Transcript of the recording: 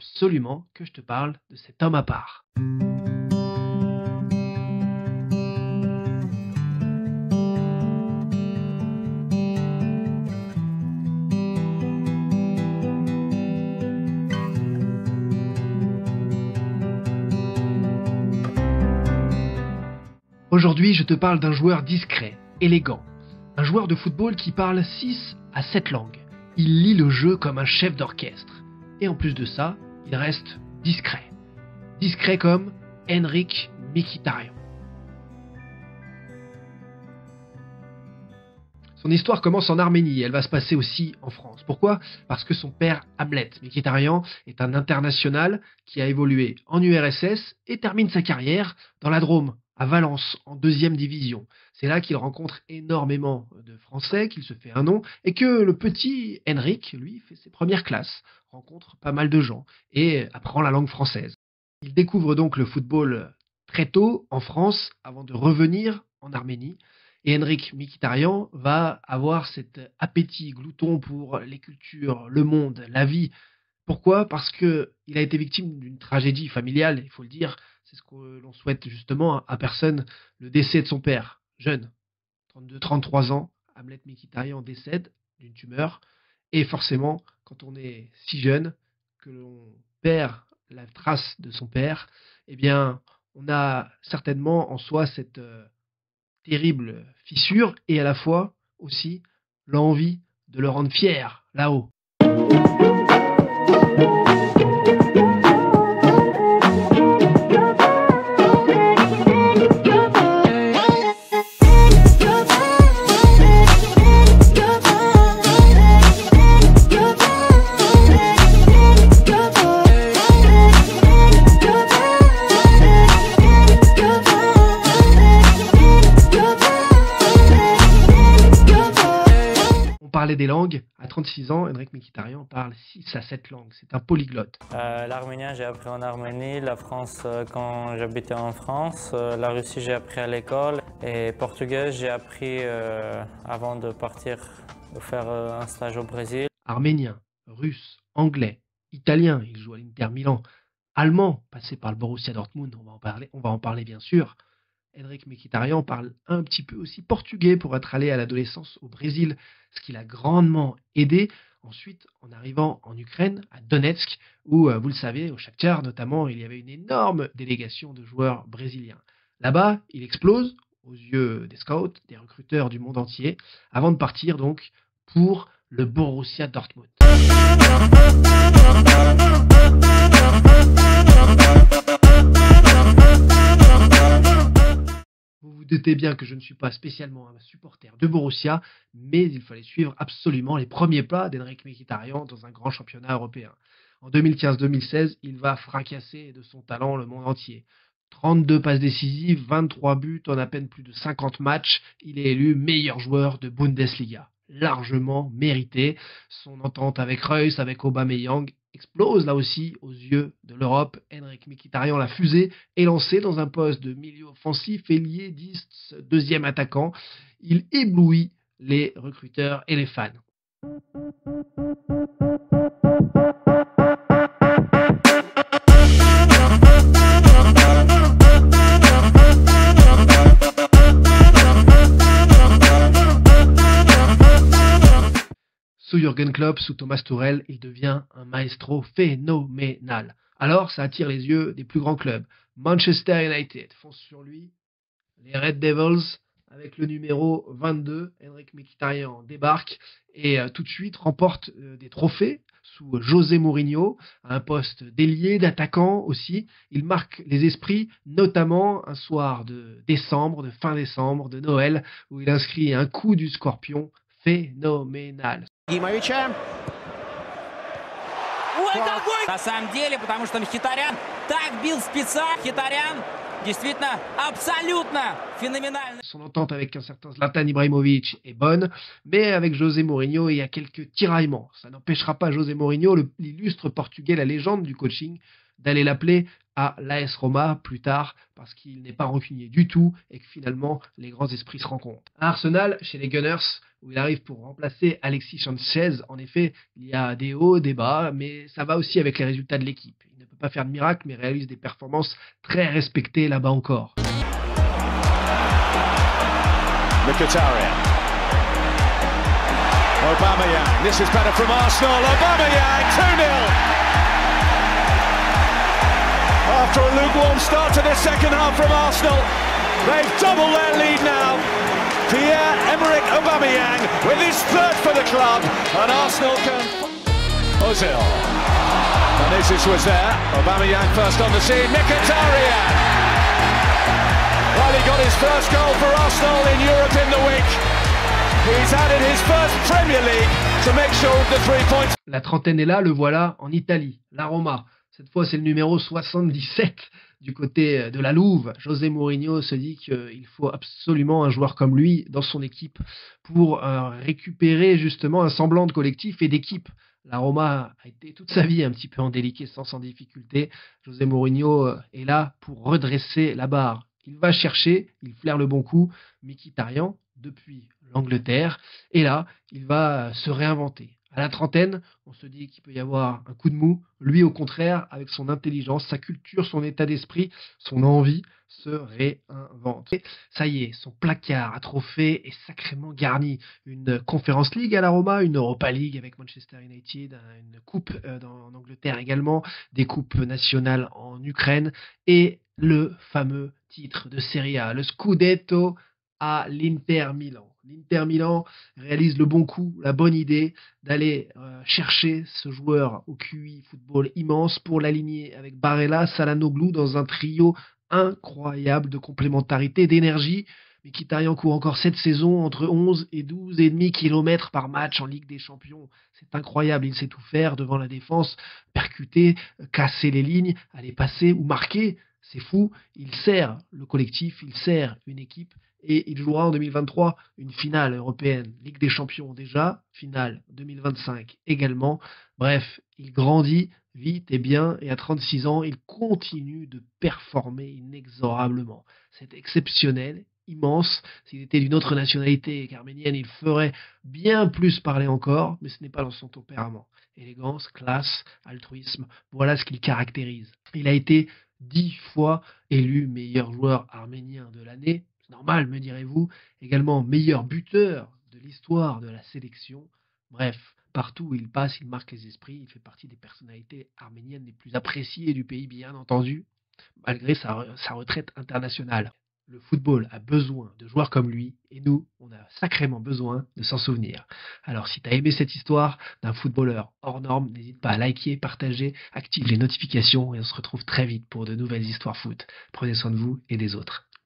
absolument que je te parle de cet homme à part. Aujourd'hui, je te parle d'un joueur discret, élégant, un joueur de football qui parle 6 à 7 langues. Il lit le jeu comme un chef d'orchestre. Et en plus de ça, il reste discret. Discret comme Henrikh Mkhitaryan. Son histoire commence en Arménie et elle va se passer aussi en France. Pourquoi ? Parce que son père, Hamlet Mkhitaryan, est un international qui a évolué en URSS et termine sa carrière dans la Drôme, à Valence, en 2e division. C'est là qu'il rencontre énormément de Français, qu'il se fait un nom, et que le petit Henrikh, lui, fait ses premières classes, rencontre pas mal de gens, et apprend la langue française. Il découvre donc le football très tôt en France, avant de revenir en Arménie, et Henrikh Mkhitaryan va avoir cet appétit glouton pour les cultures, le monde, la vie. Pourquoi ? Parce qu'il a été victime d'une tragédie familiale, il faut le dire. C'est ce que l'on souhaite justement à personne, le décès de son père, jeune, 32-33 ans. Hamlet Mkhitaryan décède d'une tumeur. Et forcément, quand on est si jeune, que l'on perd la trace de son père, eh bien, on a certainement en soi cette terrible fissure et à la fois aussi l'envie de le rendre fier là-haut. Des langues. À 36 ans, Henrikh Mkhitaryan parle 6 à 7 langues. C'est un polyglotte. L'arménien, j'ai appris en Arménie, la France quand j'habitais en France, la Russie, j'ai appris à l'école et portugais, j'ai appris avant de partir faire un stage au Brésil. Arménien, russe, anglais, italien, il joue à l'Inter Milan, allemand, passé par le Borussia Dortmund, on va en parler bien sûr. Henrikh Mkhitaryan parle un petit peu aussi portugais pour être allé à l'adolescence au Brésil, ce qui l'a grandement aidé. Ensuite, en arrivant en Ukraine, à Donetsk, où, vous le savez, au Shakhtar notamment, il y avait une énorme délégation de joueurs brésiliens. Là-bas, il explose aux yeux des scouts, des recruteurs du monde entier, avant de partir donc pour le Borussia Dortmund. Vous vous doutez bien que je ne suis pas spécialement un supporter de Borussia, mais il fallait suivre absolument les premiers pas d'Henrikh Mkhitaryan dans un grand championnat européen. En 2015-2016, il va fracasser de son talent le monde entier. 32 passes décisives, 23 buts en à peine plus de 50 matchs, il est élu meilleur joueur de Bundesliga. Largement mérité. Son entente avec Reus, avec Aubameyang, explose là aussi aux yeux de l'Europe. Henrikh Mkhitaryan, la fusée, est lancé dans un poste de milieu offensif, ailier, 10, deuxième attaquant. Il éblouit les recruteurs et les fans. Sous Jürgen Klopp, sous Thomas Tuchel, il devient un maestro phénoménal. Alors, ça attire les yeux des plus grands clubs. Manchester United fonce sur lui. Les Red Devils, avec le numéro 22, Henrikh Mkhitaryan débarque et tout de suite remporte des trophées sous José Mourinho, à un poste d'ailier, d'attaquant aussi. Il marque les esprits, notamment un soir de décembre, de fin décembre, de Noël, où il inscrit un coup du Scorpion phénoménal. Ой, какой! На самом деле, потому что Мхитарян так бил спеца. Мхитарян действительно абсолютно феноменально. Son entente avec un certain Zlatan Ibrahimovic est bonne, mais avec José Mourinho, il y a quelques tiraillements. Ça n'empêchera pas José Mourinho, l'illustre portugais, la légende du coaching, d'aller l'appeler à l'AS Roma plus tard parce qu'il n'est pas rancunier du tout et que finalement les grands esprits se rencontrent. À Arsenal, chez les Gunners, où il arrive pour remplacer Alexis Sanchez, en effet, il y a des hauts, des bas, mais ça va aussi avec les résultats de l'équipe. Il ne peut pas faire de miracle, mais réalise des performances très respectées là-bas encore. Mkhitaryan. Aubameyang. This is better from Arsenal. Aubameyang 2-0. After a lukewarm start to the second half from Arsenal, they've doubled their lead now. Pierre-Emerick Aubameyang with his third for the club, and Arsenal can... Ozil. Vinicius was there. Aubameyang first on the scene. Mkhitaryan. Well, he got his first goal for Arsenal in Europe in the week. He's added his first Premier League to make sure of the 3 points. La trentaine est là, le voilà en Italie, la Roma. Cette fois, c'est le numéro 77 du côté de la Louve. José Mourinho se dit qu'il faut absolument un joueur comme lui dans son équipe pour récupérer justement un semblant de collectif et d'équipe. La Roma a été toute sa vie un petit peu en déliquescence, sans difficulté. José Mourinho est là pour redresser la barre. Il va chercher, il flaire le bon coup, Mkhitaryan depuis l'Angleterre. Et là, il va se réinventer. À la trentaine, on se dit qu'il peut y avoir un coup de mou. Lui, au contraire, avec son intelligence, sa culture, son état d'esprit, son envie, se réinvente. Et ça y est, son placard à trophées est sacrément garni. Une Conference League à la Roma, une Europa League avec Manchester United, une coupe en Angleterre également, des coupes nationales en Ukraine et le fameux titre de Serie A, le Scudetto à l'Inter Milan. L'Inter Milan réalise le bon coup, la bonne idée d'aller chercher ce joueur au QI football immense pour l'aligner avec Barella, Çalhanoğlu dans un trio incroyable de complémentarité, d'énergie. Mkhitaryan court encore cette saison entre 11 et 12,5 km par match en Ligue des Champions. C'est incroyable, il sait tout faire devant la défense, percuter, casser les lignes, aller passer ou marquer. C'est fou, il sert le collectif, il sert une équipe et il jouera en 2023 une finale européenne, Ligue des Champions déjà, finale 2025 également. Bref, il grandit vite et bien et à 36 ans, il continue de performer inexorablement. C'est exceptionnel, immense. S'il était d'une autre nationalité qu'arménienne, il ferait bien plus parler encore, mais ce n'est pas dans son tempérament. Élégance, classe, altruisme, voilà ce qu'il caractérise. Il a été 10 fois élu meilleur joueur arménien de l'année. C'est normal, me direz-vous. Également meilleur buteur de l'histoire de la sélection. Bref, partout où il passe, il marque les esprits. Il fait partie des personnalités arméniennes les plus appréciées du pays, bien entendu, malgré sa retraite internationale. Le football a besoin de joueurs comme lui, et nous, on a sacrément besoin de s'en souvenir. Alors si tu as aimé cette histoire d'un footballeur hors norme, n'hésite pas à liker, partager, active les notifications, et on se retrouve très vite pour de nouvelles histoires foot. Prenez soin de vous et des autres.